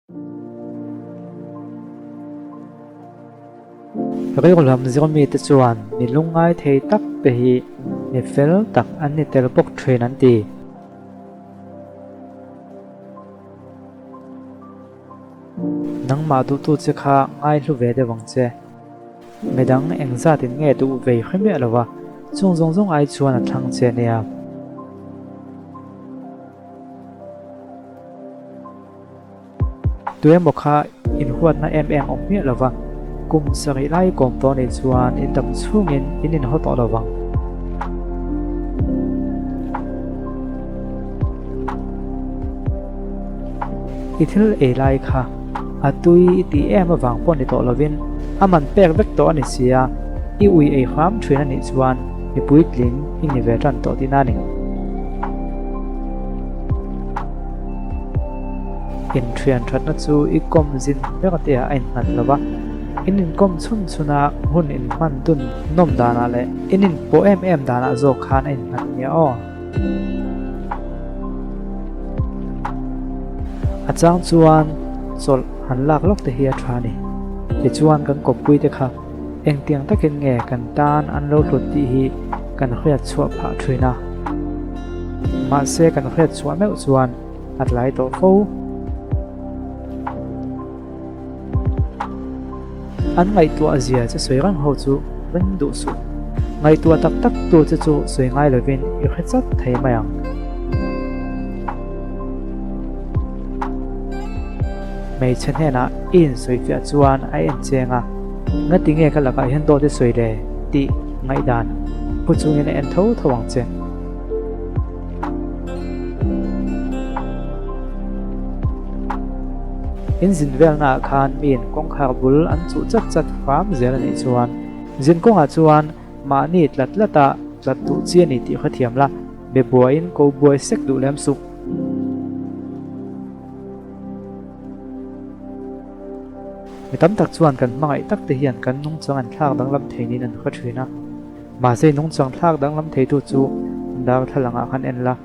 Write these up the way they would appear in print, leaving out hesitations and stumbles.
Rồi còn làm gì mi te chuan mi lungai thei tak te hi mi fel tak an ni tel bok thrin an ti nang ma du tu che kha ngai hlu ve de wang che medang engza tin nge tu ve khme alawa chung zong zong ai chuan a thlang che nia tuem bokha in huat na em om mi alawa kum sari lai kom to ni chuan in tam chungin in hot alawa ithil e lai kha atui ti em awang pon ni to lovin aman pek vek to ani sia I ui e kham thrin ani chuan mi puitlin in ni ve ran to tinani in thian that na chu I kom zin vek te a in nan lova in kom chun chuna hun in man tun nom dana le in po em dana zo khan in nan nia o achang chuan chol han lak lok te hi a thani ti chuan kan kop pui te kha eng tiang takin nge kan tan an lo hlut ti hi kan khriat chhuak pha thina ma se kan khriat chhuak meu chuan at lai to fo an ngai tu azia che soirang ho chu ren du su ngai tu tak tak tu che chu soi ngai lovin I khachat thei mayang mei chen hena in soi fia chuan ai en chenga nga tinge ka laka hen do te soi de ti ngai dan pu chu en en tho thawang chen in zin vel na khan min kong khar bul an chu chat chat fam zel ani chuan zin kong a chuan ma ni tlat lata tlat tu chi ani ti kha thiam la be boy in ko boy sek du lem su mi tam tak chuan kan mangai tak te hian kan nung chang an thlak dang lam theinin an kha thina ma se nung chang thlak dang lam thei tu chu dar thalanga khan en la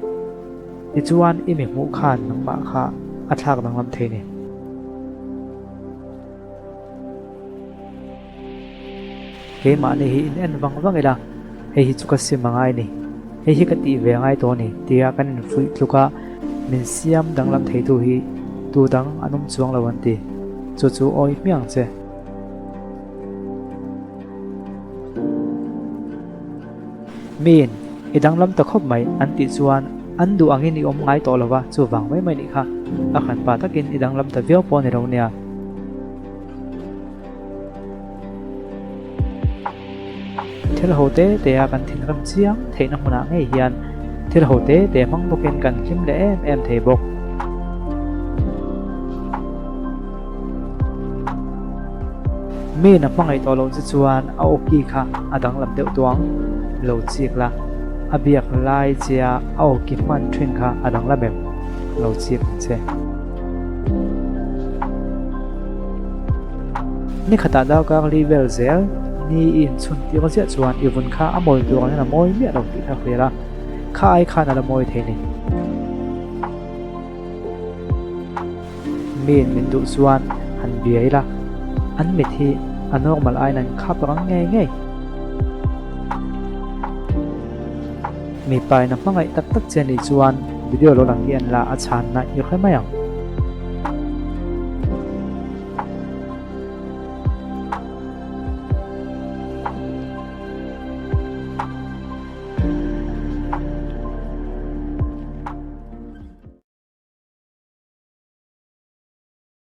ti chuan I mi mu khan nang ma kha a thlak dang lam thei ni ke ma ni hi in en wang wang ila he hi chu ka simangai ni he hi ka ti ve ngai to ni tia kan in fui tluka min siam dang lam thei tu hi tu dang anum chuang lawan ti chu chu oi miang che min idang lam ta khop mai an ti chuan an du angin I om ngai to lawa chu wang mai mai ni kha a khan pa takin idang lam ta veo po ni ro nia thil hote te a kan thin ram chiang theina huna ngei hian thil hote te mang boken kan hlim le em thei bok mi na mangai to lo chu chuan a oki kha adang lam deuh tuang lo chik la a biak lai chia a oki man thrin kha adang la bem lo chik che ni khata daw ka level zel ni in chun ti ko sia chuan I vun kha a moi tu na moi mi lo ti kha khela kha ai kha na la moi the ni min du chuan han biai la an mit hi anormal ai nan khap rang nge nge mi pai na mangai tak tak chen ni chuan video lo lang hian la a chan na I khai mayang